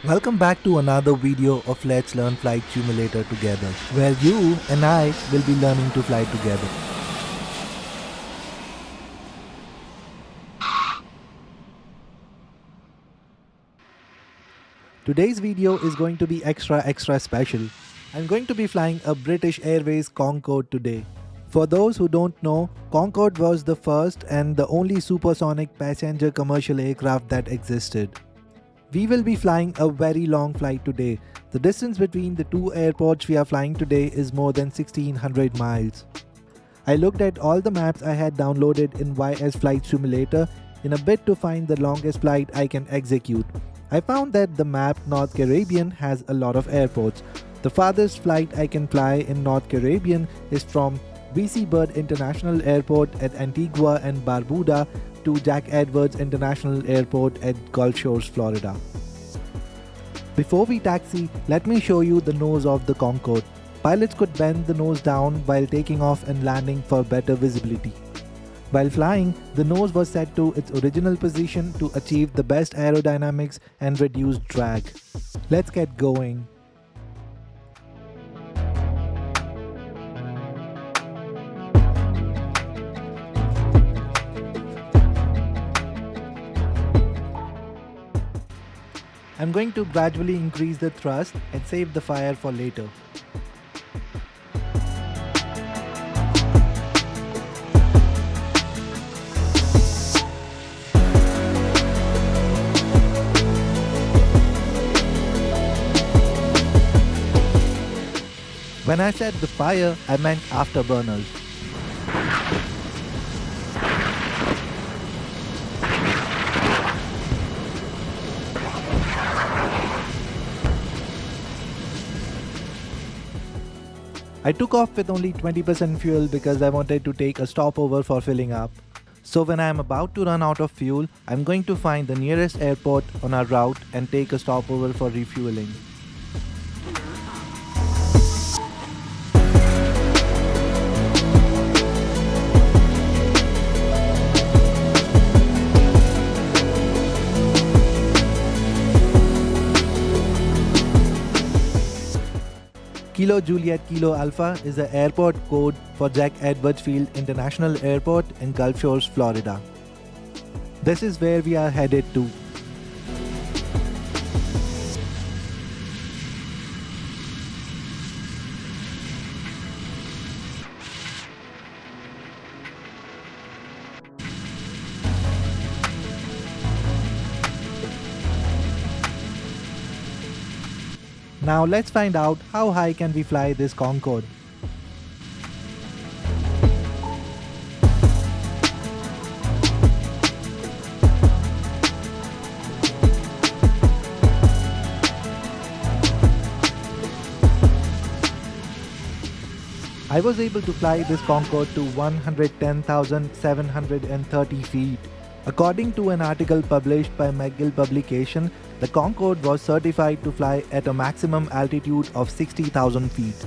Welcome back to another video of Let's Learn Flight Simulator together, where you and I will be learning to fly together. Today's video is going to be extra special. I'm going to be flying a British Airways Concorde today. For those who don't know, Concorde was the first and the only supersonic passenger commercial aircraft that existed. We will be flying a very long flight today. The distance between the two airports we are flying today is more than 1600 miles. I looked at all the maps I had downloaded in YS Flight Simulator in a bid to find the longest flight I can execute. I found that the map North Caribbean has a lot of airports. The farthest flight I can fly in North Caribbean is from BC Bird International Airport at Antugua and Barbuda to Jack Edwards International Airport at Gulf Shores, Florida. Before we taxi, let me show you the nose of the Concorde. Pilots could bend the nose down while taking off and landing for better visibility. While flying, the nose was set to its original position to achieve the best aerodynamics and reduce drag. Let's get going. I'm going to gradually increase the thrust and save the fire for later. When I said the fire, I meant afterburners. I took off with only 20% fuel because I wanted to take a stopover for filling up. So when I am about to run out of fuel, I'm going to find the nearest airport on our route and take a stopover for refueling. Kilo Juliet Kilo Alpha is the airport code for Jack Edwards Field International Airport in Gulf Shores, Florida. This is where we are headed to. Now let's find out how high can we fly this Concorde. I was able to fly this Concorde to 110,730 feet. According to an article published by McGill Publication, the Concorde was certified to fly at a maximum altitude of 60,000 feet.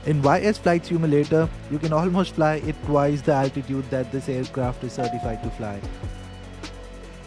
In YS Flight Simulator, you can almost fly it twice the altitude that this aircraft is certified to fly.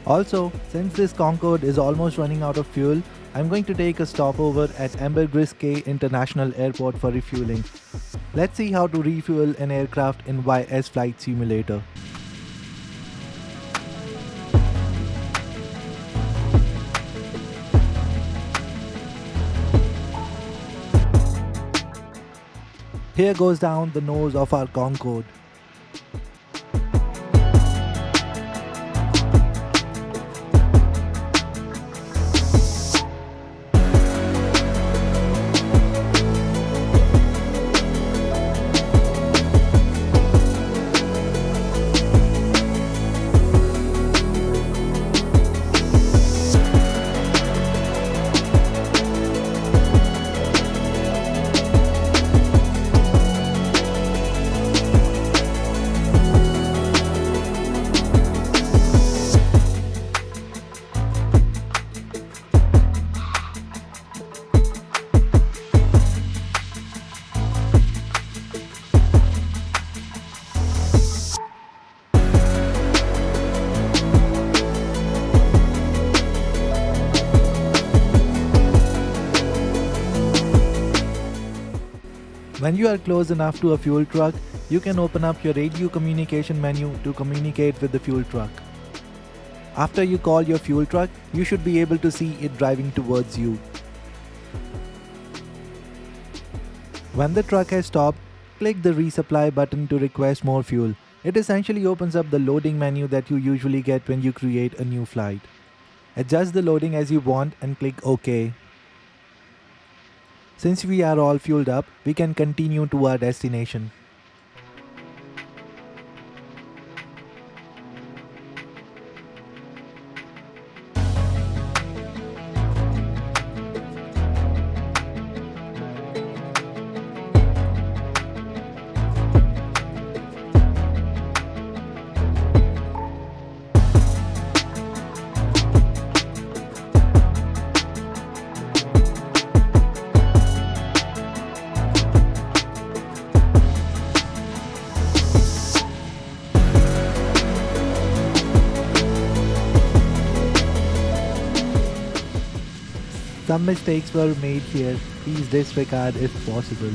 Also, since this Concorde is almost running out of fuel, I'm going to take a stopover at Ambergris International Airport for refueling. Let's see how to refuel an aircraft in YS Flight Simulator. Here goes down the nose of our Concorde. When you are close enough to a fuel truck, you can open up your radio communication menu to communicate with the fuel truck. After you call your fuel truck, you should be able to see it driving towards you. When the truck has stopped, click the resupply button to request more fuel. It essentially opens up the loading menu that you usually get when you create a new flight. Adjust the loading as you want and click OK. Since we are all fueled up, we can continue to our destination. Some mistakes were made here, please disregard if possible.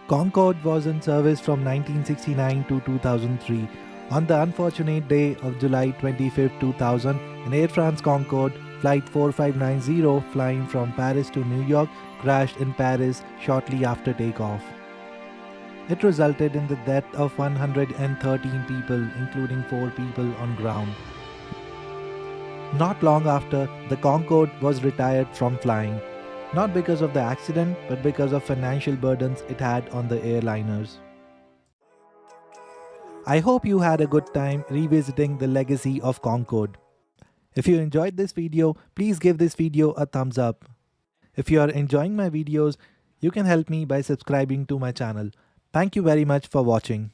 Concorde was in service from 1969 to 2003. On the unfortunate day of July 25, 2000, an Air France Concorde Flight 4590 flying from Paris to New York crashed in Paris shortly after takeoff. It resulted in the death of 113 people, including 4 people on ground. Not long after, the Concorde was retired from flying, not because of the accident, but because of financial burdens it had on the airliners. I hope you had a good time revisiting the legacy of Concorde. If you enjoyed this video, please give this video a thumbs up. If you are enjoying my videos, you can help me by subscribing to my channel. Thank you very much for watching.